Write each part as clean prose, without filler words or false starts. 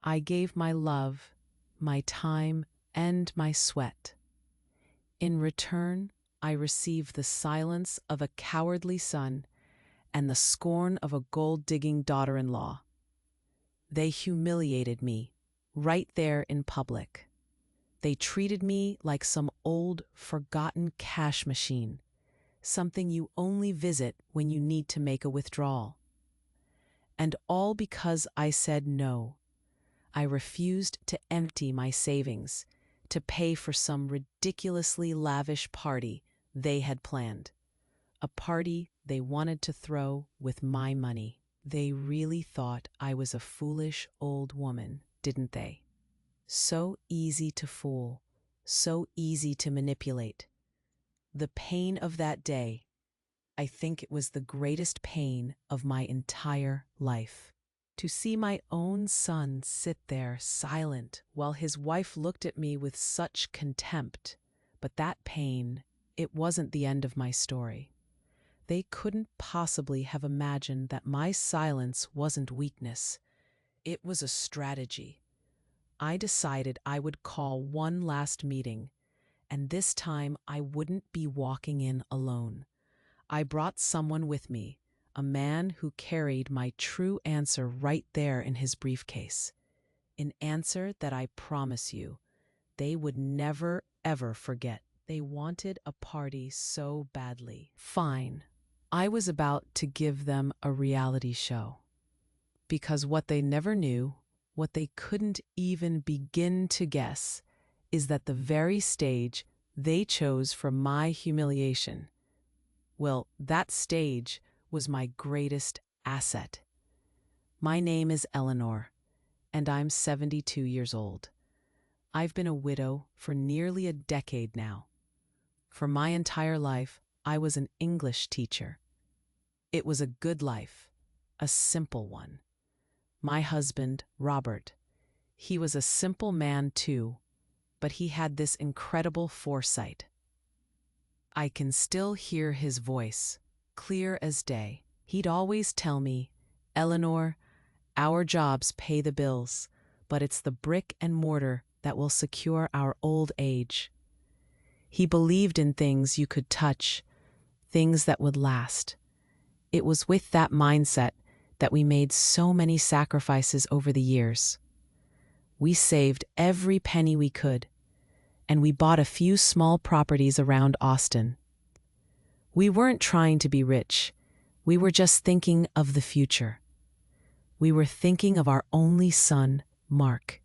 I gave my love, my time, and my sweat. In return, I received the silence of a cowardly son and the scorn of a gold-digging daughter-in-law. They humiliated me, right there in public. They treated me like some old, forgotten cash machine, something you only visit when you need to make a withdrawal. And all because I said no. I refused to empty my savings, to pay for some ridiculously lavish party they had planned. A party they wanted to throw with my money. They really thought I was a foolish old woman, didn't they? So easy to fool, so easy to manipulate. The pain of that day, I think it was the greatest pain of my entire life. To see my own son sit there silent while his wife looked at me with such contempt. But that pain, it wasn't the end of my story. They couldn't possibly have imagined that my silence wasn't weakness. It was a strategy. I decided I would call one last meeting, and this time I wouldn't be walking in alone. I brought someone with me, a man who carried my true answer right there in his briefcase. An answer that I promise you, they would never, ever forget. They wanted a party so badly. Fine. I was about to give them a reality show. Because what they never knew, what they couldn't even begin to guess, is that the very stage they chose for my humiliation, well, that stage was my greatest asset. My name is Eleanor, and I'm 72 years old. I've been a widow for nearly a decade now. For my entire life, I was an English teacher. It was a good life, a simple one. My husband, Robert, he was a simple man too, but he had this incredible foresight. I can still hear his voice, clear as day. He'd always tell me, "Eleanor, our jobs pay the bills, but it's the brick and mortar that will secure our old age." He believed in things you could touch, things that would last. It was with that mindset that we made so many sacrifices over the years. We saved every penny we could, and we bought a few small properties around Austin. We weren't trying to be rich. We were just thinking of the future. We were thinking of our only son, Mark.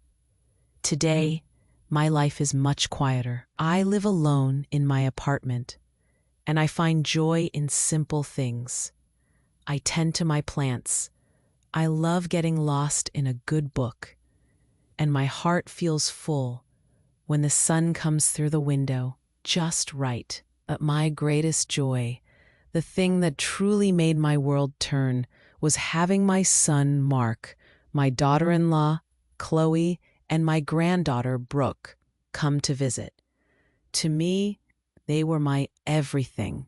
Today, my life is much quieter. I live alone in my apartment, and I find joy in simple things. I tend to my plants. I love getting lost in a good book, and my heart feels full when the sun comes through the window just right. But my greatest joy, the thing that truly made my world turn, was having my son, Mark, my daughter-in-law, Chloe, and my granddaughter, Brooke, come to visit. To me, they were my everything.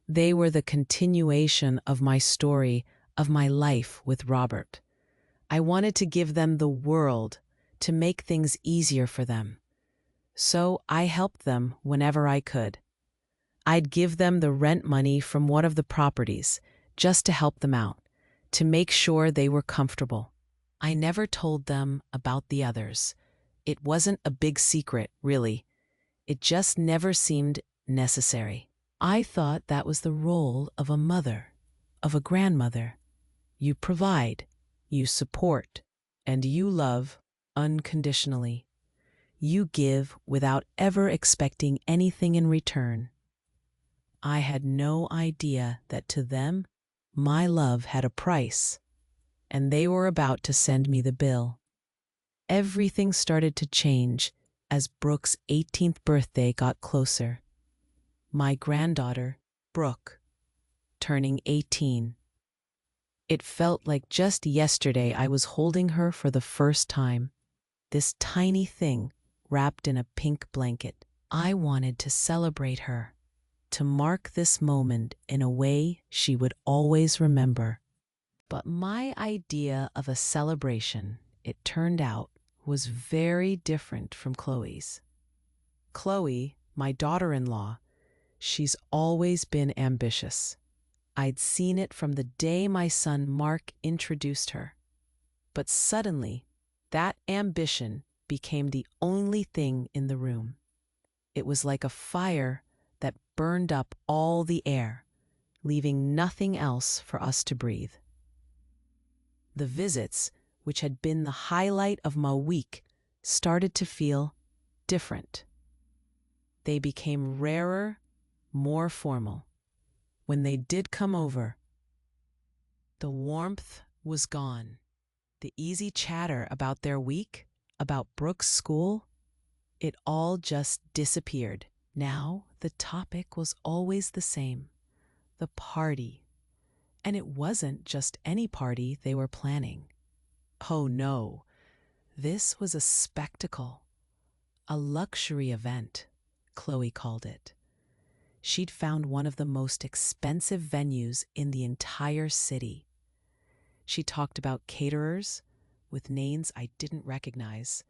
They were the continuation of my story, of my life with Robert. I wanted to give them the world, to make things easier for them. So I helped them whenever I could. I'd give them the rent money from one of the properties, just to help them out, to make sure they were comfortable. I never told them about the others. It wasn't a big secret, really. It just never seemed necessary. I thought that was the role of a mother, of a grandmother. You provide, you support, and you love unconditionally. You give without ever expecting anything in return. I had no idea that to them, my love had a price, and they were about to send me the bill. Everything started to change as Brooke's 18th birthday got closer. My granddaughter, Brooke, turning 18. It felt like just yesterday I was holding her for the first time, this tiny thing wrapped in a pink blanket. I wanted to celebrate her, to mark this moment in a way she would always remember. But my idea of a celebration, it turned out, was very different from Chloe's. Chloe, my daughter-in-law, she's always been ambitious. I'd seen it from the day my son Mark introduced her. But suddenly, that ambition became the only thing in the room. It was like a fire that burned up all the air, leaving nothing else for us to breathe. The visits, which had been the highlight of my week, started to feel different. They became rarer, more formal. When they did come over, the warmth was gone. The easy chatter about their week, about Brooke's school, it all just disappeared. Now the topic was always the same: the party. And it wasn't just any party they were planning. Oh no, this was a spectacle, a luxury event, Chloe called it. She'd found one of the most expensive venues in the entire city. She talked about caterers with names I didn't recognize,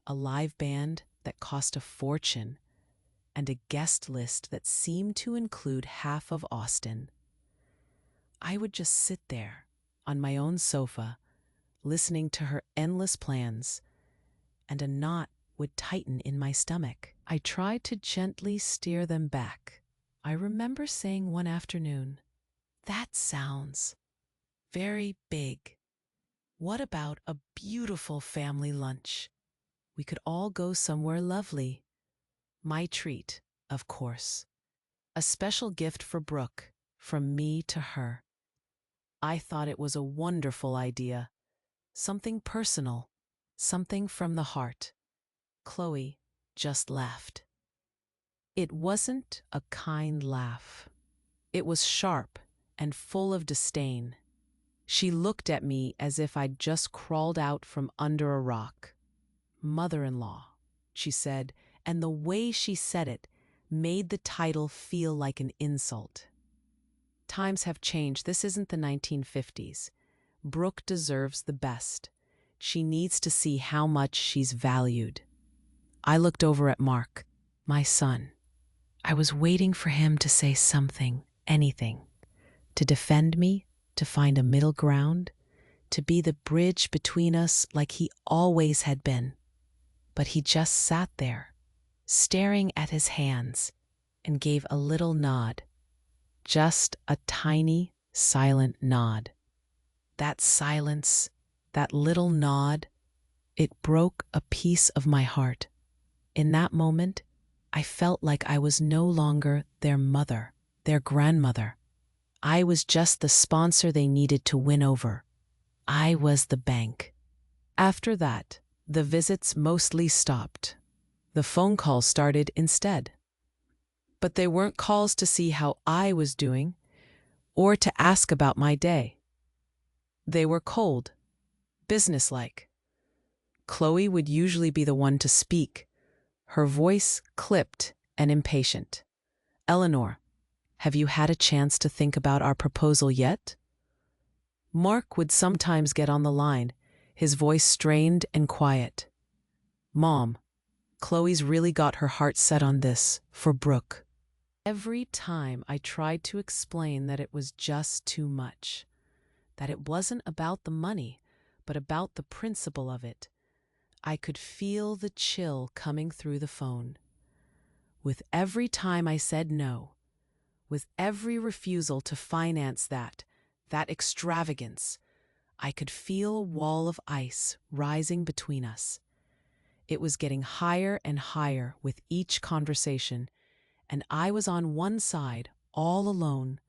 a live band that cost a fortune, and a guest list that seemed to include half of Austin. I would just sit there on my own sofa, listening to her endless plans, and a knot would tighten in my stomach. I tried to gently steer them back. I remember saying one afternoon, "That sounds very big. What about a beautiful family lunch? We could all go somewhere lovely. My treat, of course. A special gift for Brooke, from me to her." I thought it was a wonderful idea. Something personal, something from the heart. Chloe just laughed. It wasn't a kind laugh. It was sharp and full of disdain. She looked at me as if I'd just crawled out from under a rock. "Mother-in-law," she said, and the way she said it made the title feel like an insult. Times have changed. This isn't the 1950s. Brooke deserves the best. She needs to see how much she's valued. I looked over at Mark, my son. I was waiting for him to say something, anything, to defend me, to find a middle ground, to be the bridge between us like he always had been. But he just sat there, staring at his hands, and gave a little nod. Just a tiny, silent nod. That silence, that little nod, it broke a piece of my heart. In that moment, I felt like I was no longer their mother, their grandmother. I was just the sponsor they needed to win over. I was the bank. After that, the visits mostly stopped. The phone calls started instead. But they weren't calls to see how I was doing or to ask about my day. They were cold, businesslike. Chloe would usually be the one to speak, her voice clipped and impatient. "Eleanor, have you had a chance to think about our proposal yet?" Mark would sometimes get on the line, his voice strained and quiet. "Mom, Chloe's really got her heart set on this, for Brooke." Every time I tried to explain that it was just too much, that it wasn't about the money, but about the principle of it, I could feel the chill coming through the phone. With every time I said no, with every refusal to finance that extravagance, I could feel a wall of ice rising between us. It was getting higher and higher with each conversation, and I was on one side, all alone,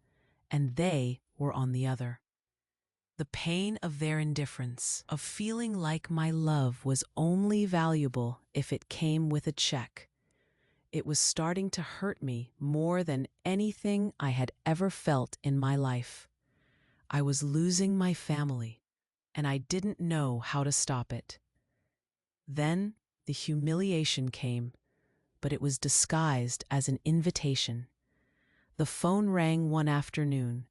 and they were on the other. The pain of their indifference, of feeling like my love was only valuable if it came with a check. It was starting to hurt me more than anything I had ever felt in my life. I was losing my family, and I didn't know how to stop it. Then the humiliation came, but it was disguised as an invitation. The phone rang one afternoon,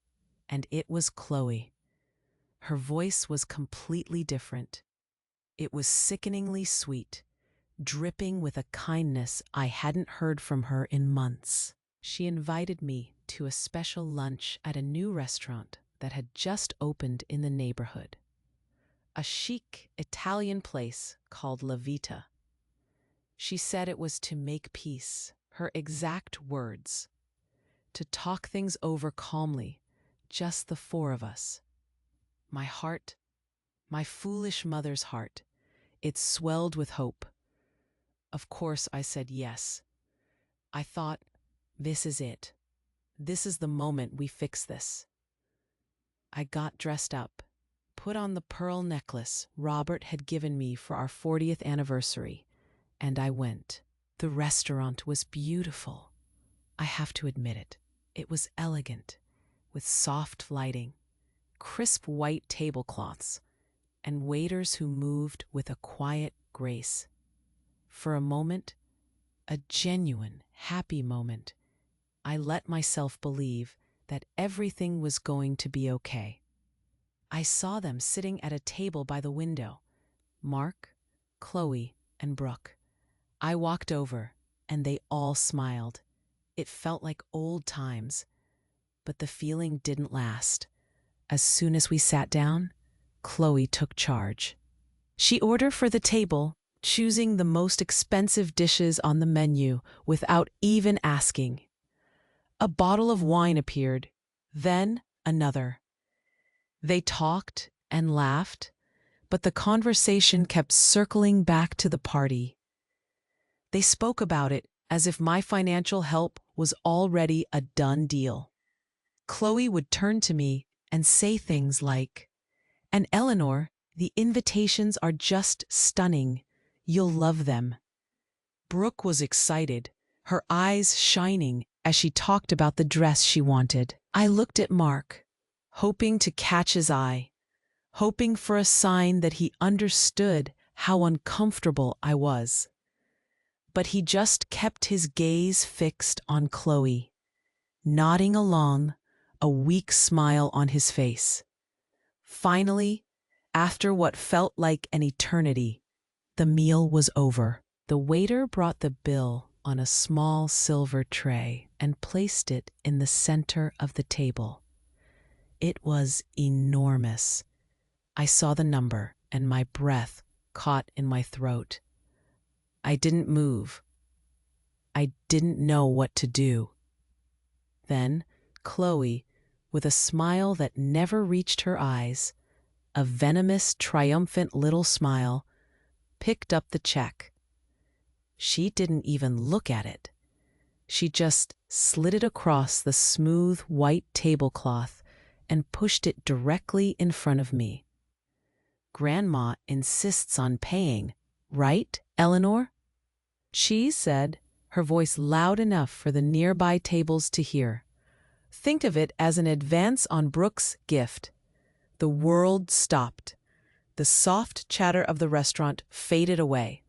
and it was Chloe. Her voice was completely different. It was sickeningly sweet, dripping with a kindness I hadn't heard from her in months. She invited me to a special lunch at a new restaurant that had just opened in the neighborhood. A chic Italian place called La Vita. She said it was to make peace, her exact words. To talk things over calmly, just the four of us. My heart, my foolish mother's heart, it swelled with hope. Of course I said yes. I thought, this is it. This is the moment we fix this. I got dressed up, put on the pearl necklace Robert had given me for our 40th anniversary, and I went. The restaurant was beautiful. I have to admit it. It was elegant, with soft lighting, crisp white tablecloths, and waiters who moved with a quiet grace. For a moment, a genuine, happy moment, I let myself believe that everything was going to be okay. I saw them sitting at a table by the window, Mark, Chloe, and Brooke. I walked over, and they all smiled. It felt like old times, but the feeling didn't last. As soon as we sat down, Chloe took charge. She ordered for the table, choosing the most expensive dishes on the menu without even asking. A bottle of wine appeared, then another. They talked and laughed, but the conversation kept circling back to the party. They spoke about it as if my financial help was already a done deal. Chloe would turn to me and say things like, "And Eleanor, the invitations are just stunning. You'll love them." Brooke was excited, her eyes shining as she talked about the dress she wanted. I looked at Mark, hoping to catch his eye, hoping for a sign that he understood how uncomfortable I was. But he just kept his gaze fixed on Chloe, nodding along, a weak smile on his face. Finally, after what felt like an eternity, the meal was over. The waiter brought the bill on a small silver tray and placed it in the center of the table. It was enormous. I saw the number, and my breath caught in my throat. I didn't move. I didn't know what to do. Then Chloe, with a smile that never reached her eyes, a venomous, triumphant little smile, picked up the check. She didn't even look at it. She just slid it across the smooth white tablecloth and pushed it directly in front of me. "Grandma insists on paying, right, Eleanor?" she said, her voice loud enough for the nearby tables to hear. "Think of it as an advance on Brooke's gift." The world stopped. The soft chatter of the restaurant faded away.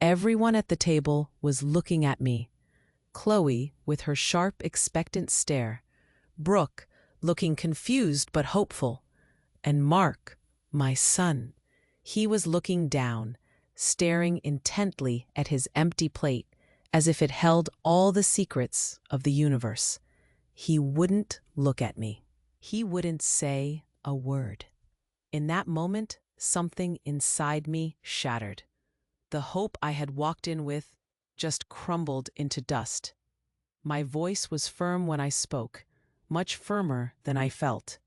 Everyone at the table was looking at me. Chloe, with her sharp, expectant stare. Brooke, looking confused but hopeful. And Mark, my son. He was looking down, staring intently at his empty plate, as if it held all the secrets of the universe. He wouldn't look at me. He wouldn't say a word. In that moment, something inside me shattered. The hope I had walked in with just crumbled into dust. My voice was firm when I spoke, much firmer than I felt,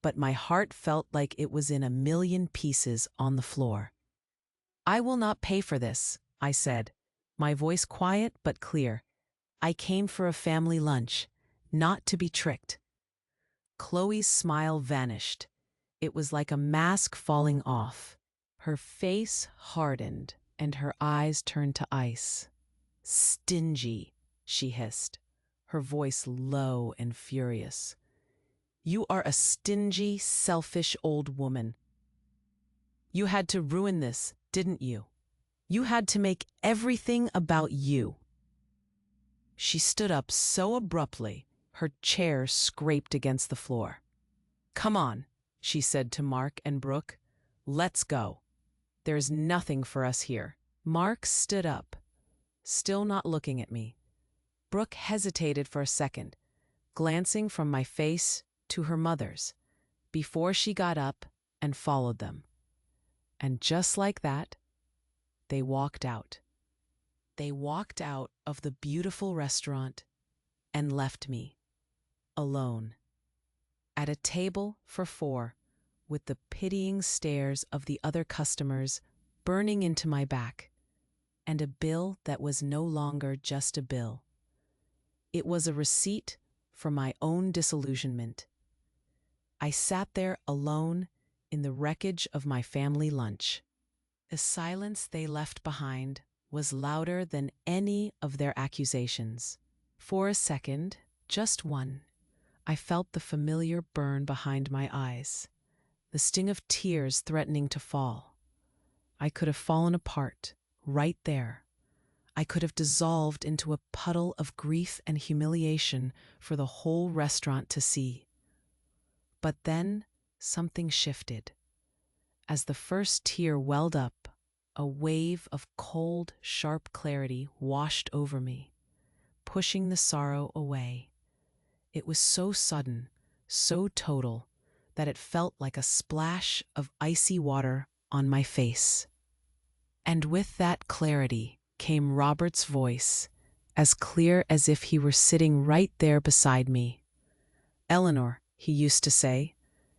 but my heart felt like it was in a million pieces on the floor. "I will not pay for this," I said, my voice quiet but clear. "I came for a family lunch, not to be tricked." Chloe's smile vanished. It was like a mask falling off. Her face hardened, and her eyes turned to ice. "Stingy," she hissed, her voice low and furious. "You are a stingy, selfish old woman. You had to ruin this, didn't you? You had to make everything about you." She stood up so abruptly, her chair scraped against the floor. "Come on," she said to Mark and Brooke. "Let's go." There's nothing for us here." Mark stood up, still not looking at me. Brooke hesitated for a second, glancing from my face to her mother's, before she got up and followed them. And just like that, they walked out. They walked out of the beautiful restaurant and left me alone at a table for four, with the pitying stares of the other customers burning into my back, and a bill that was no longer just a bill. It was a receipt for my own disillusionment. I sat there alone in the wreckage of my family lunch. The silence they left behind was louder than any of their accusations. For a second, just one, I felt the familiar burn behind my eyes, the sting of tears threatening to fall. I could have fallen apart, right there. I could have dissolved into a puddle of grief and humiliation for the whole restaurant to see. But then something shifted. As the first tear welled up, a wave of cold, sharp clarity washed over me, pushing the sorrow away. It was so sudden, so total, that it felt like a splash of icy water on my face. And with that clarity came Robert's voice, as clear as if he were sitting right there beside me. "Eleanor," he used to say,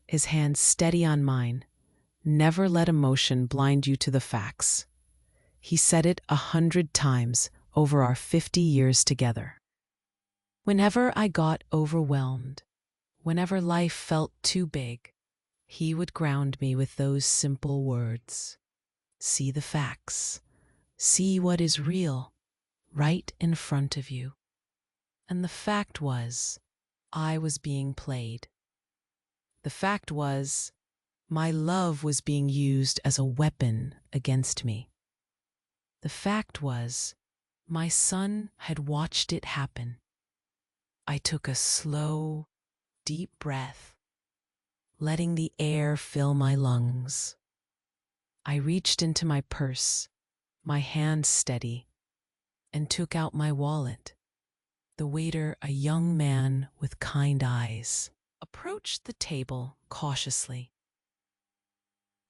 his hand steady on mine, "never let emotion blind you to the facts." He said it 100 times over our 50 years together. Whenever I got overwhelmed, whenever life felt too big, he would ground me with those simple words. See the facts. See what is real, right in front of you. And the fact was, I was being played. The fact was, my love was being used as a weapon against me. The fact was, my son had watched it happen. I took a slow, deep breath, letting the air fill my lungs. I reached into my purse, my hand steady, and took out my wallet. The waiter, a young man with kind eyes, approached the table cautiously.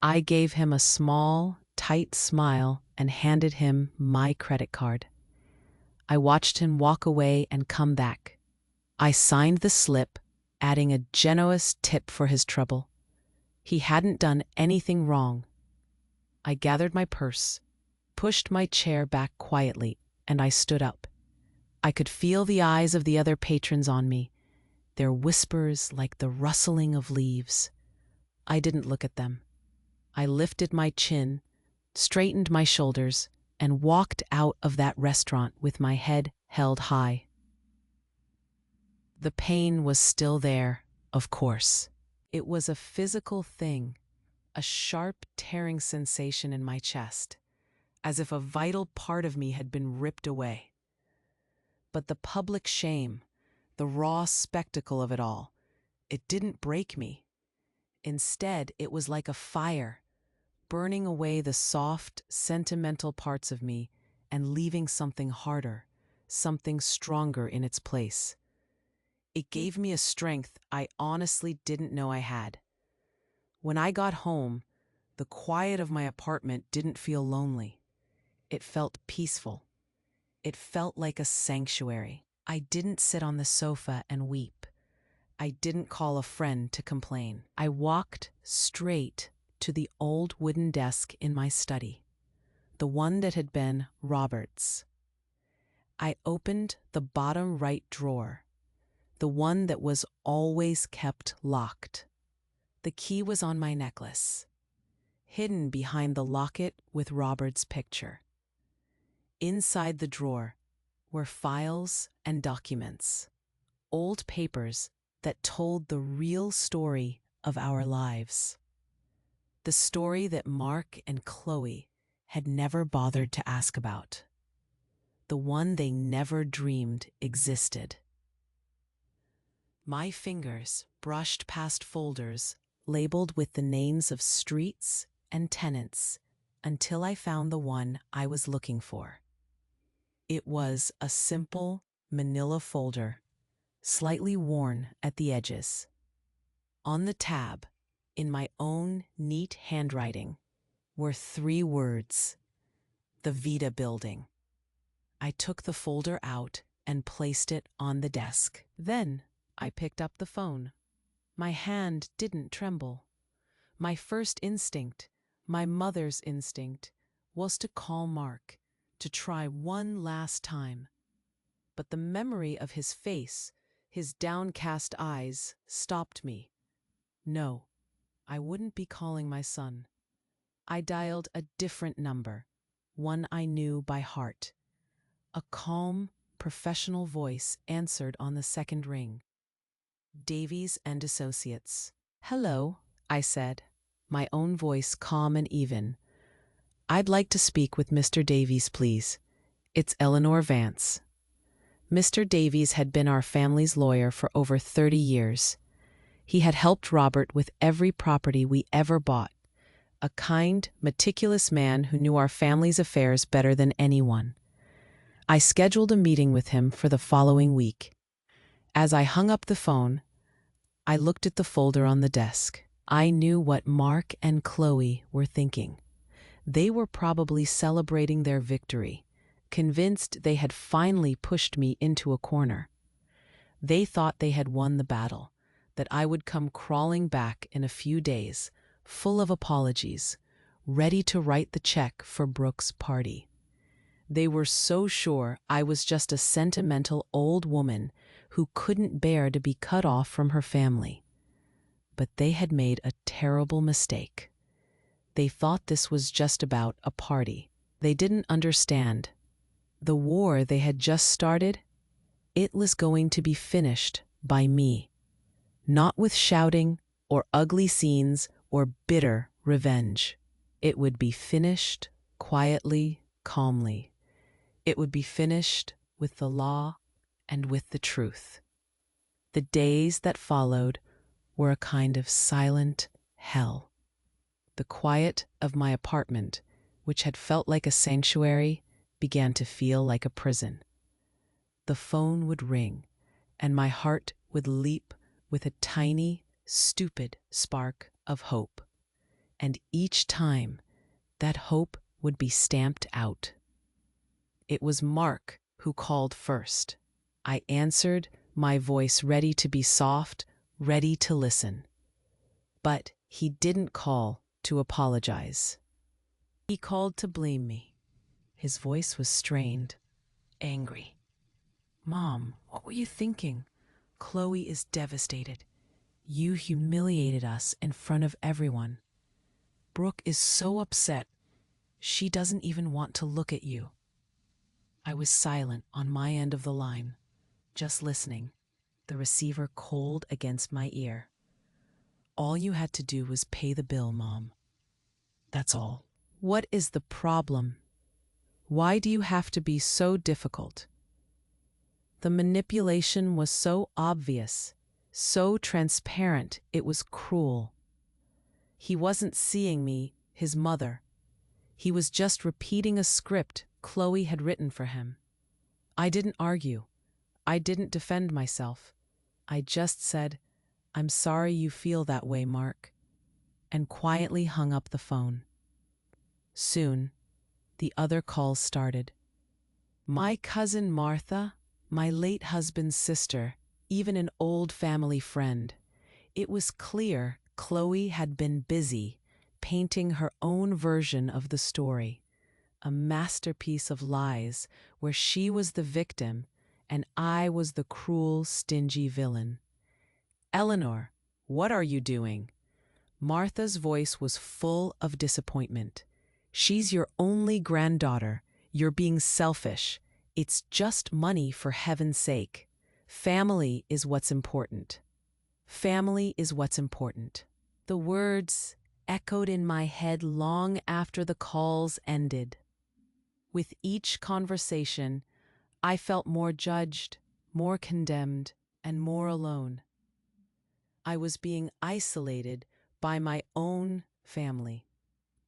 I gave him a small, tight smile and handed him my credit card. I watched him walk away and come back. I signed the slip, adding a generous tip for his trouble. He hadn't done anything wrong. I gathered my purse, pushed my chair back quietly, and I stood up. I could feel the eyes of the other patrons on me, their whispers like the rustling of leaves. I didn't look at them. I lifted my chin, straightened my shoulders, and walked out of that restaurant with my head held high. The pain was still there, of course. It was a physical thing, a sharp, tearing sensation in my chest, as if a vital part of me had been ripped away. But the public shame, the raw spectacle of it all, it didn't break me. Instead, it was like a fire, burning away the soft, sentimental parts of me and leaving something harder, something stronger in its place. It gave me a strength I honestly didn't know I had. When I got home, the quiet of my apartment didn't feel lonely. It felt peaceful. It felt like a sanctuary. I didn't sit on the sofa and weep. I didn't call a friend to complain. I walked straight to the old wooden desk in my study, the one that had been Robert's. I opened the bottom right drawer, the one that was always kept locked. The key was on my necklace, hidden behind the locket with Robert's picture. Inside the drawer were files and documents, old papers that told the real story of our lives. The story that Mark and Chloe had never bothered to ask about. The one they never dreamed existed. My fingers brushed past folders labeled with the names of streets and tenants until I found the one I was looking for. It was a simple manila folder, slightly worn at the edges. On the tab, in my own neat handwriting, were 3 words: the Vita Building. I took the folder out and placed it on the desk. Then I picked up the phone. My hand didn't tremble. My first instinct, my mother's instinct, was to call Mark, to try one last time. But the memory of his face, his downcast eyes, stopped me. No, I wouldn't be calling my son. I dialed a different number, one I knew by heart. A calm, professional voice answered on the second ring. Davies and Associates. "Hello," I said, my own voice calm and even. "I'd like to speak with Mr. Davies, please. It's Eleanor Vance." Mr. Davies had been our family's lawyer for over 30 years. He had helped Robert with every property we ever bought. A kind, meticulous man who knew our family's affairs better than anyone. I scheduled a meeting with him for the following week. As I hung up the phone, I looked at the folder on the desk. I knew what Mark and Chloe were thinking. They were probably celebrating their victory, convinced they had finally pushed me into a corner. They thought they had won the battle, that I would come crawling back in a few days, full of apologies, ready to write the check for Brooke's party. They were so sure I was just a sentimental old woman who couldn't bear to be cut off from her family. But they had made a terrible mistake. They thought this was just about a party. They didn't understand. The war they had just started, it was going to be finished by me. Not with shouting or ugly scenes or bitter revenge. It would be finished quietly, calmly. It would be finished with the law and with the truth. The days that followed were a kind of silent hell. The quiet of my apartment, which had felt like a sanctuary, began to feel like a prison. The phone would ring, and my heart would leap with a tiny, stupid spark of hope. And each time, that hope would be stamped out. It was Mark who called first. I answered, my voice ready to be soft, ready to listen. But he didn't call to apologize. He called to blame me. His voice was strained, angry. "Mom, what were you thinking? Chloe is devastated. You humiliated us in front of everyone. Brooke is so upset. She doesn't even want to look at you." I was silent on my end of the line, just listening, the receiver cold against my ear. "All you had to do was pay the bill, Mom. That's all." "What is the problem? Why do you have to be so difficult?" The manipulation was so obvious, so transparent, it was cruel. He wasn't seeing me, his mother. He was just repeating a script Chloe had written for him. I didn't argue. I didn't defend myself. I just said, "I'm sorry you feel that way, Mark," and quietly hung up the phone. Soon, the other calls started. My cousin Martha, my late husband's sister, even an old family friend. It was clear Chloe had been busy painting her own version of the story, a masterpiece of lies where she was the victim and I was the cruel, stingy villain. "Eleanor, what are you doing?" Martha's voice was full of disappointment. "She's your only granddaughter. You're being selfish. It's just money, for heaven's sake. Family is what's important. Family is what's important." The words echoed in my head long after the calls ended. With each conversation, I felt more judged, more condemned, and more alone. I was being isolated by my own family.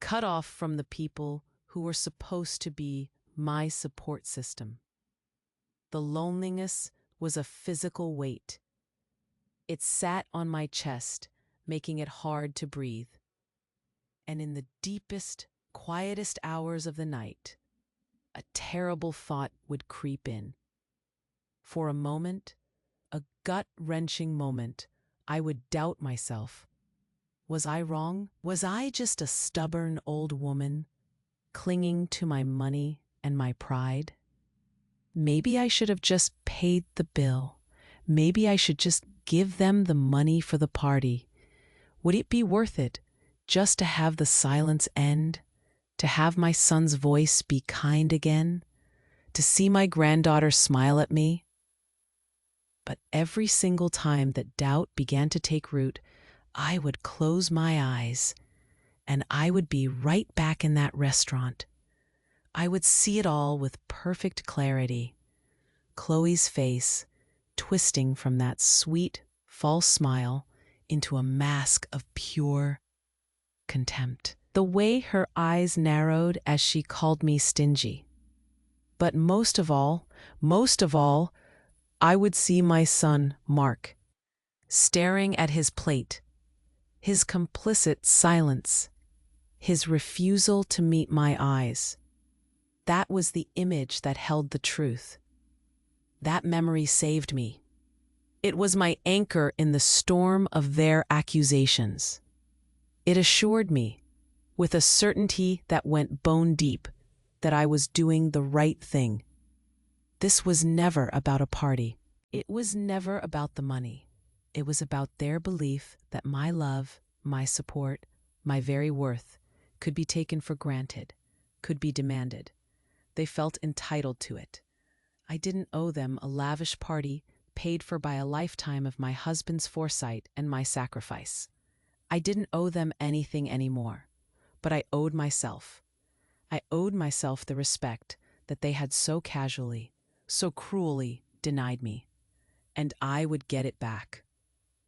cut off from the people who were supposed to be my support system. The loneliness was a physical weight. It sat on my chest, making it hard to breathe. And in the deepest, quietest hours of the night, a terrible thought would creep in. For a moment, a gut-wrenching moment, I would doubt myself. Was I wrong? Was I just a stubborn old woman, clinging to my money and my pride? Maybe I should have just paid the bill. Maybe I should just give them the money for the party. Would it be worth it just to have the silence end? To have my son's voice be kind again? To see my granddaughter smile at me? But every single time that doubt began to take root, I would close my eyes and I would be right back in that restaurant. I would see it all with perfect clarity. Chloe's face twisting from that sweet, false smile into a mask of pure contempt. The way her eyes narrowed as she called me stingy. But most of all, I would see my son, Mark, staring at his plate, his complicit silence, his refusal to meet my eyes. That was the image that held the truth. That memory saved me. It was my anchor in the storm of their accusations. It assured me, with a certainty that went bone deep, that I was doing the right thing. This was never about a party. It was never about the money. It was about their belief that my love, my support, my very worth could be taken for granted, could be demanded. They felt entitled to it. I didn't owe them a lavish party paid for by a lifetime of my husband's foresight and my sacrifice. I didn't owe them anything anymore, but I owed myself. I owed myself the respect that they had so casually, so cruelly denied me, and I would get it back.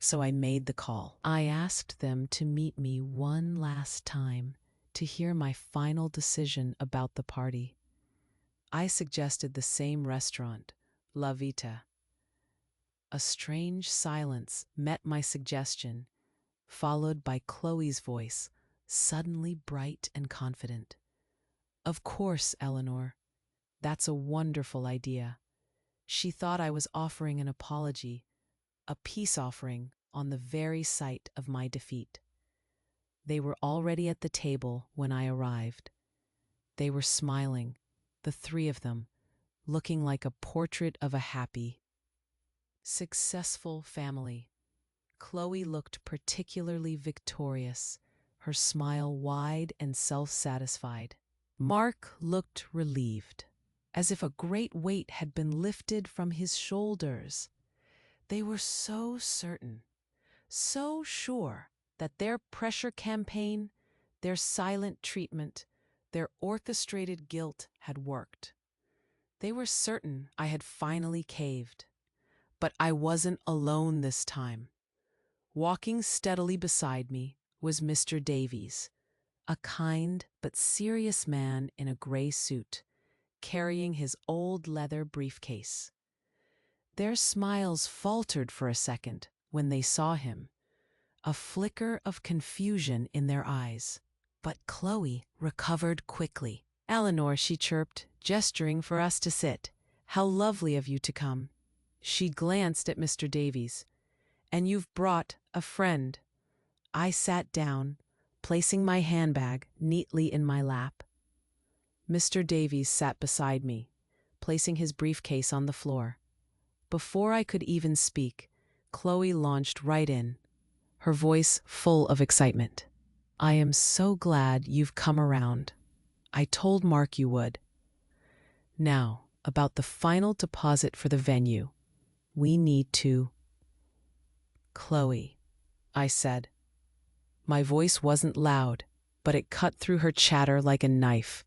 So I made the call. I asked them to meet me one last time to hear my final decision about the party. I suggested the same restaurant, La Vita. A strange silence met my suggestion, followed by Chloe's voice, suddenly bright and confident. Of course, Eleanor. That's a wonderful idea. She thought I was offering an apology, a peace offering on the very site of my defeat. They were already at the table when I arrived. They were smiling, the three of them, looking like a portrait of a happy, successful family. Chloe looked particularly victorious, her smile wide and self-satisfied. Mark looked relieved, as if a great weight had been lifted from his shoulders. They were so certain, so sure that their pressure campaign, their silent treatment, their orchestrated guilt had worked. They were certain I had finally caved. But I wasn't alone this time. Walking steadily beside me was Mr. Davies, a kind but serious man in a gray suit, carrying his old leather briefcase. Their smiles faltered for a second when they saw him, a flicker of confusion in their eyes. But Chloe recovered quickly. "Eleanor," she chirped, gesturing for us to sit. "How lovely of you to come." She glanced at Mr. Davies. "And you've brought a friend." I sat down, placing my handbag neatly in my lap. Mr. Davies sat beside me, placing his briefcase on the floor. Before I could even speak, Chloe launched right in, her voice full of excitement. "I am so glad you've come around. I told Mark you would. Now, about the final deposit for the venue. We need to—" "Chloe," I said. My voice wasn't loud, but it cut through her chatter like a knife.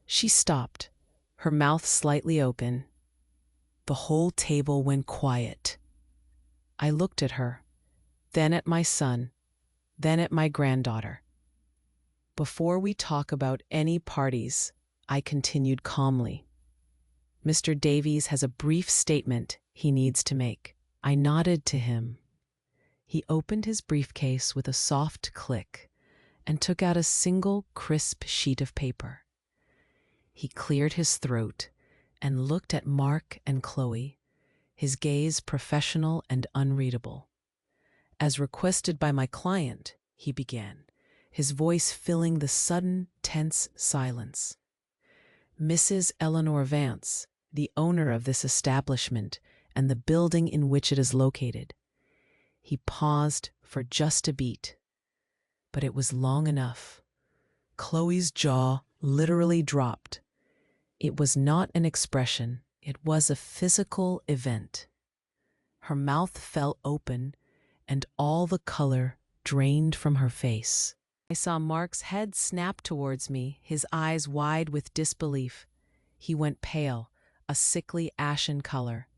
She stopped, her mouth slightly open. The whole table went quiet. I looked at her, then at my son, then at my granddaughter. Before we talk about any parties, I continued calmly, Mr. Davies has a brief statement he needs to make. I nodded to him. He opened his briefcase with a soft click and took out a single crisp sheet of paper. He cleared his throat and looked at Mark and Chloe, his gaze professional and unreadable. As requested by my client, he began, his voice filling the sudden, tense silence. Mrs. Eleanor Vance, the owner of this establishment and the building in which it is located. He paused for just a beat, but it was long enough. Chloe's jaw literally dropped. It was not an expression, it was a physical event. Her mouth fell open, and all the color drained from her face. I saw Mark's head snap towards me, his eyes wide with disbelief. He went pale, a sickly ashen color.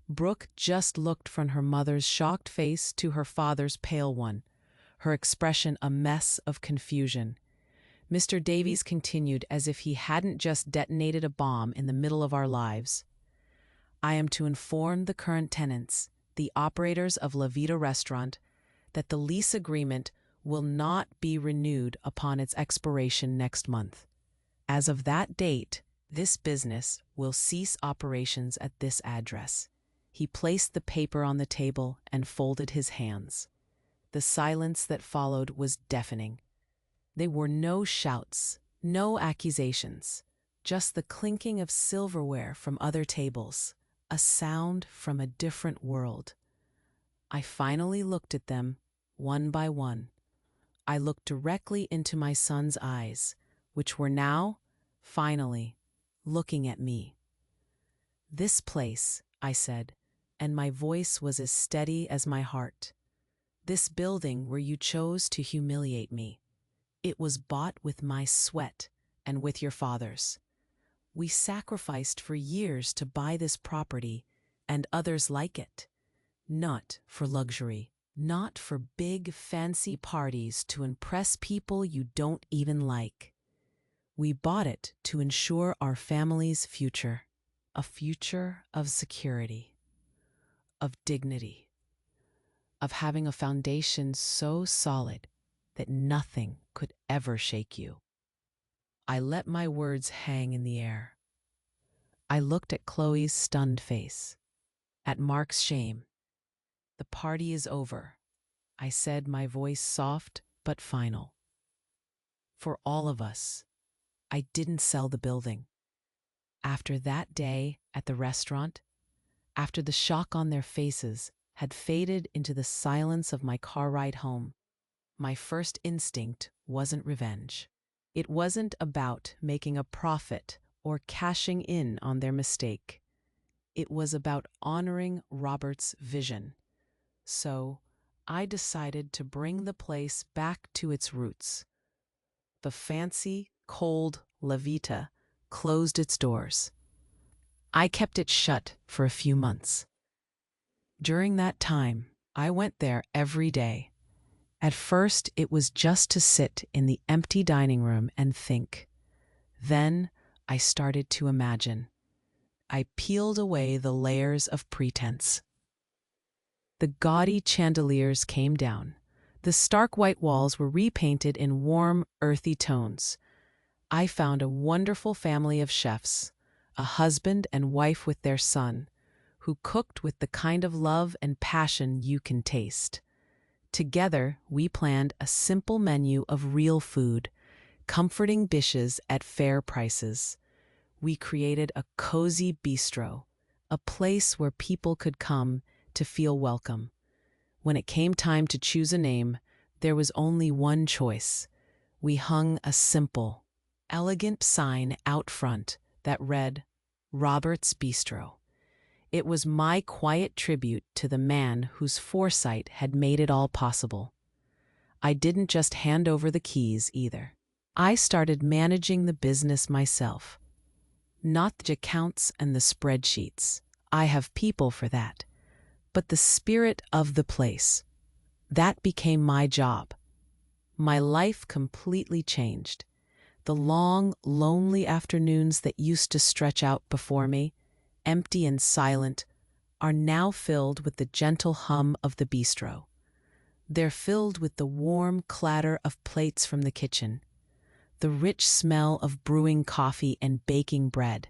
Brooke just looked from her mother's shocked face to her father's pale one, her expression a mess of confusion. Mr. Davies continued as if he hadn't just detonated a bomb in the middle of our lives. I am to inform the current tenants, the operators of La Vida Restaurant, that the lease agreement will not be renewed upon its expiration next month. As of that date, this business will cease operations at this address. He placed the paper on the table and folded his hands. The silence that followed was deafening. There were no shouts, no accusations, just the clinking of silverware from other tables, a sound from a different world. I finally looked at them, one by one. I looked directly into my son's eyes, which were now, finally, looking at me. "This place," I said, and my voice was as steady as my heart. "This building where you chose to humiliate me. It was bought with my sweat and with your father's. We sacrificed for years to buy this property and others like it. Not for luxury, not for big fancy parties to impress people you don't even like. We bought it to ensure our family's future, a future of security, of dignity, of having a foundation so solid that nothing could ever shake you." I let my words hang in the air. I looked at Chloe's stunned face, at Mark's shame. "The party is over," I said, my voice soft but final. "For all of us, I didn't sell the building. After that day at the restaurant, after the shock on their faces had faded into the silence of my car ride home, my first instinct wasn't revenge. It wasn't about making a profit or cashing in on their mistake. It was about honoring Robert's vision. So I decided to bring the place back to its roots. The fancy, cold La Vita closed its doors. I kept it shut for a few months. During that time, I went there every day. At first, it was just to sit in the empty dining room and think. Then I started to imagine. I peeled away the layers of pretense. The gaudy chandeliers came down. The stark white walls were repainted in warm, earthy tones. I found a wonderful family of chefs, a husband and wife with their son, who cooked with the kind of love and passion you can taste. Together, we planned a simple menu of real food, comforting dishes at fair prices. We created a cozy bistro, a place where people could come to feel welcome. When it came time to choose a name, there was only one choice. We hung a simple, elegant sign out front that read, "Robert's Bistro." It was my quiet tribute to the man whose foresight had made it all possible. I didn't just hand over the keys either. I started managing the business myself. Not the accounts and the spreadsheets. I have people for that. But the spirit of the place. That became my job. my life completely changed. The long, lonely afternoons that used to stretch out before me, empty and silent, are now filled with the gentle hum of the bistro. They're filled with the warm clatter of plates from the kitchen, the rich smell of brewing coffee and baking bread,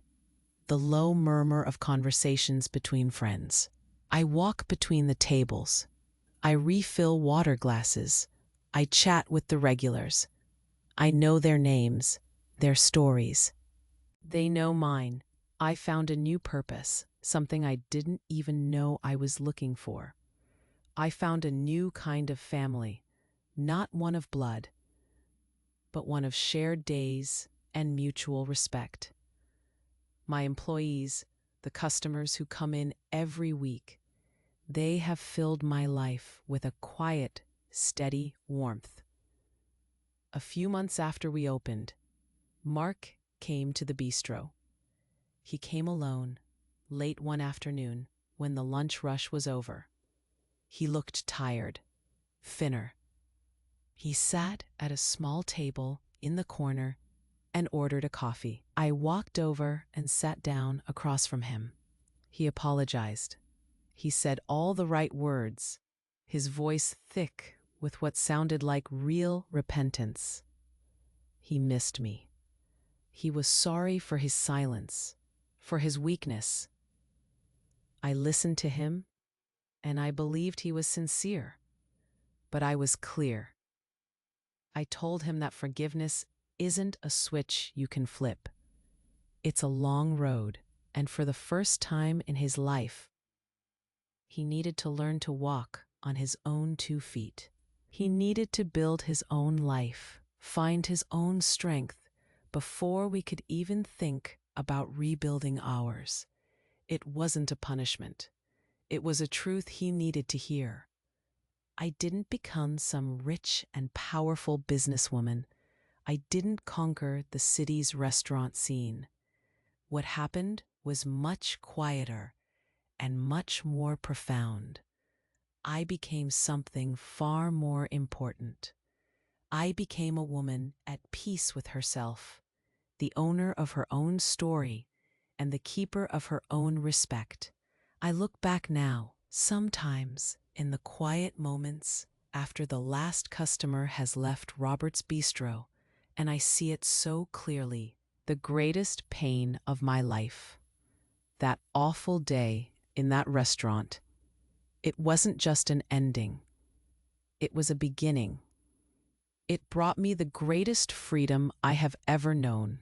the low murmur of conversations between friends. I walk between the tables. I refill water glasses. I chat with the regulars. I know their names, their stories. They know mine. I found a new purpose, something I didn't even know I was looking for. I found a new kind of family, not one of blood, but one of shared days and mutual respect. My employees, the customers who come in every week, they have filled my life with a quiet, steady warmth. A few months after we opened, Mark came to the bistro. He came alone, late one afternoon, when the lunch rush was over. He looked tired, thinner. He sat at a small table in the corner and ordered a coffee. I walked over and sat down across from him. He apologized. He said all the right words, his voice thick with what sounded like real repentance. He missed me. He was sorry for his silence, for his weakness. I listened to him, and I believed he was sincere, but I was clear. I told him that forgiveness isn't a switch you can flip. It's a long road, and for the first time in his life, he needed to learn to walk on his own 2 feet. He needed to build his own life, find his own strength, before we could even think about rebuilding ours. It wasn't a punishment. It was a truth he needed to hear. I didn't become some rich and powerful businesswoman. I didn't conquer the city's restaurant scene. What happened was much quieter and much more profound. I became something far more important. I became a woman at peace with herself, the owner of her own story, and the keeper of her own respect. I look back now, sometimes in the quiet moments after the last customer has left Robert's Bistro, and I see it so clearly, the greatest pain of my life. That awful day in that restaurant, it wasn't just an ending. It was a beginning. It brought me the greatest freedom I have ever known.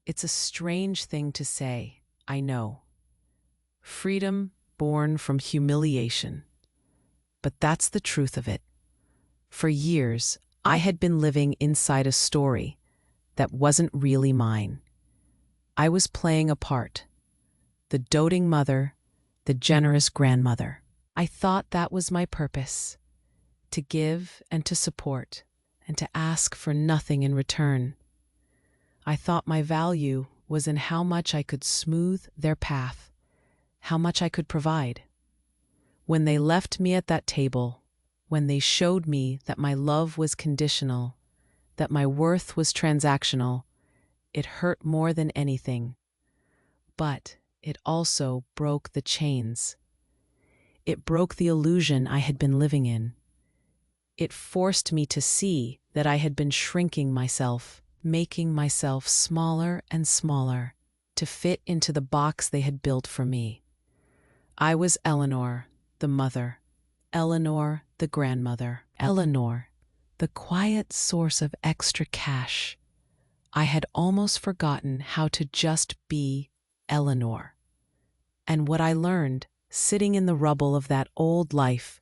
It's a strange thing to say, I know. Freedom born from humiliation. But that's the truth of it. For years, I had been living inside a story that wasn't really mine. I was playing a part. The doting mother, the generous grandmother. I thought that was my purpose. To give and to support, and to ask for nothing in return. I thought my value was in how much I could smooth their path, how much I could provide. When they left me at that table, when they showed me that my love was conditional, that my worth was transactional, it hurt more than anything. But it also broke the chains. It broke the illusion I had been living in. It forced me to see that I had been shrinking myself, making myself smaller and smaller, to fit into the box they had built for me. I was Eleanor, the mother, Eleanor, the grandmother, Eleanor, the quiet source of extra cash. I had almost forgotten how to just be Eleanor. And what I learned, sitting in the rubble of that old life,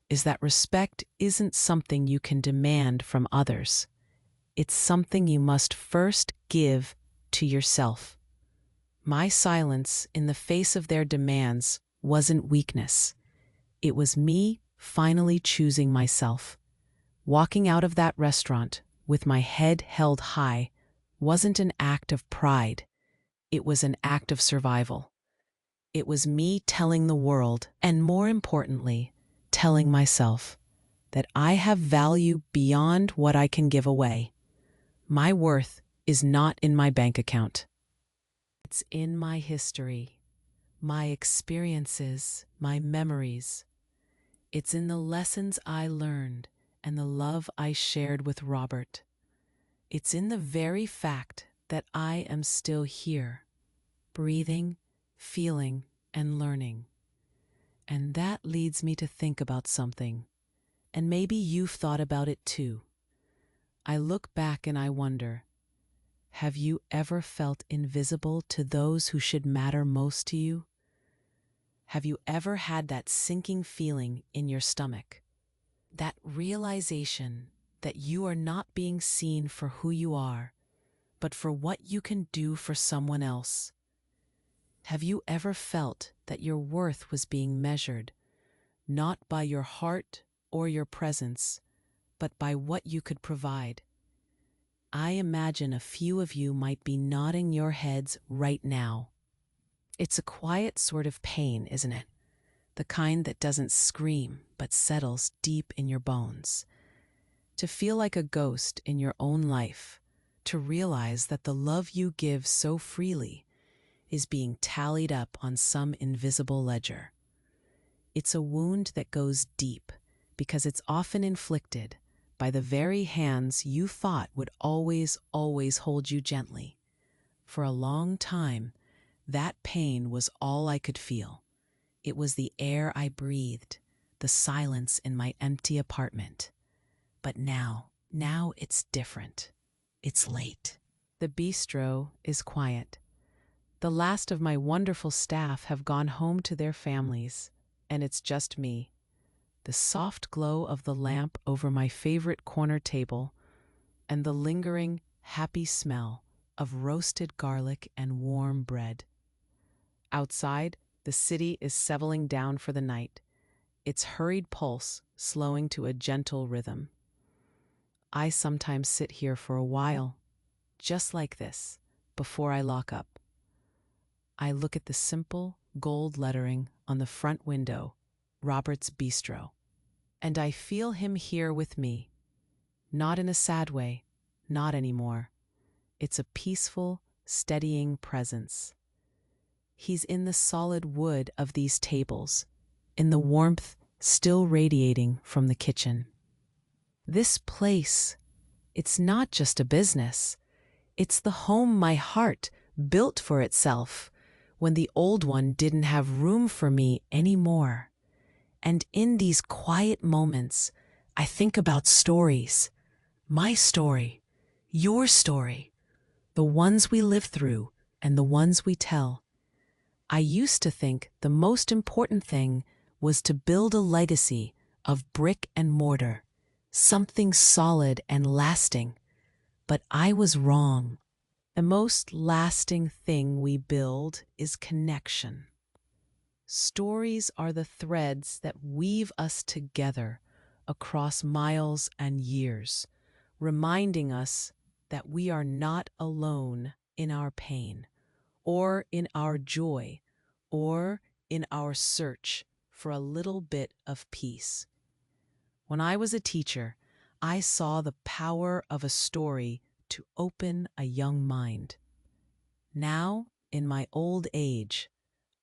is that respect isn't something you can demand from others. It's something you must first give to yourself. My silence in the face of their demands wasn't weakness. It was me finally choosing myself. Walking out of that restaurant with my head held high wasn't an act of pride. It was an act of survival. It was me telling the world, and more importantly, telling myself, that I have value beyond what I can give away. My worth is not in my bank account. It's in my history, my experiences, my memories. It's in the lessons I learned and the love I shared with Robert. It's in the very fact that I am still here, breathing, feeling, and learning. And that leads me to think about something, and maybe you've thought about it too. I look back and I wonder, have you ever felt invisible to those who should matter most to you? Have you ever had that sinking feeling in your stomach? That realization that you are not being seen for who you are, but for what you can do for someone else? Have you ever felt that your worth was being measured, not by your heart or your presence, but by what you could provide? I imagine a few of you might be nodding your heads right now. It's a quiet sort of pain, isn't it? The kind that doesn't scream but settles deep in your bones. To feel like a ghost in your own life, to realize that the love you give so freely is being tallied up on some invisible ledger. It's a wound that goes deep because it's often inflicted by the very hands you thought would always, always hold you gently. For a long time, that pain was all I could feel. It was the air I breathed, the silence in my empty apartment. But now it's different. It's late. The bistro is quiet. The last of my wonderful staff have gone home to their families, and it's just me. The soft glow of the lamp over my favorite corner table, and the lingering, happy smell of roasted garlic and warm bread. Outside, the city is settling down for the night, its hurried pulse slowing to a gentle rhythm. I sometimes sit here for a while, just like this, before I lock up. I look at the simple gold lettering on the front window, Robert's Bistro, and I feel him here with me. Not in a sad way, not anymore. It's a peaceful, steadying presence. He's in the solid wood of these tables, in the warmth still radiating from the kitchen. This place, it's not just a business. It's the home my heart built for itself when the old one didn't have room for me anymore. And in these quiet moments, I think about stories. My story, your story, the ones we live through and the ones we tell. I used to think the most important thing was to build a legacy of brick and mortar, something solid and lasting. But I was wrong. The most lasting thing we build is connection. Stories are the threads that weave us together across miles and years, reminding us that we are not alone in our pain, or in our joy, or in our search for a little bit of peace. When I was a teacher, I saw the power of a story to open a young mind. Now, in my old age,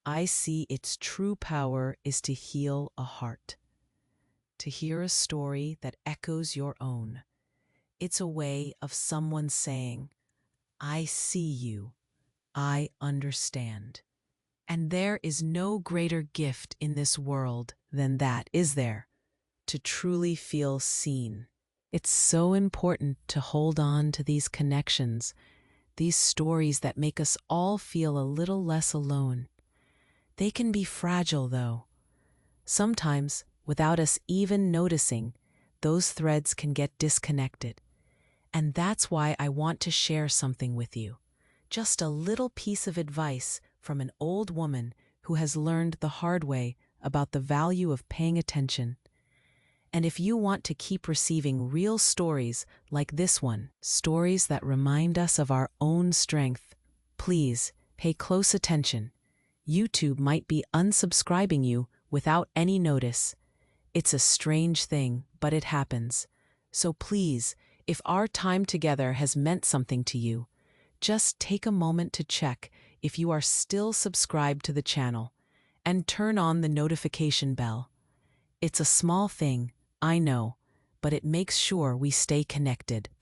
I see its true power is to heal a heart. To hear a story that echoes your own. It's a way of someone saying, I see you, I understand. And there is no greater gift in this world than that, is there? To truly feel seen. It's so important to hold on to these connections, these stories that make us all feel a little less alone. They can be fragile, though. Sometimes, without us even noticing, those threads can get disconnected. And that's why I want to share something with you. Just a little piece of advice from an old woman who has learned the hard way about the value of paying attention. And if you want to keep receiving real stories like this one, stories that remind us of our own strength, please pay close attention. YouTube might be unsubscribing you without any notice. It's a strange thing, but it happens. So please, if our time together has meant something to you, just take a moment to check if you are still subscribed to the channel and turn on the notification bell. It's a small thing, I know, but it makes sure we stay connected.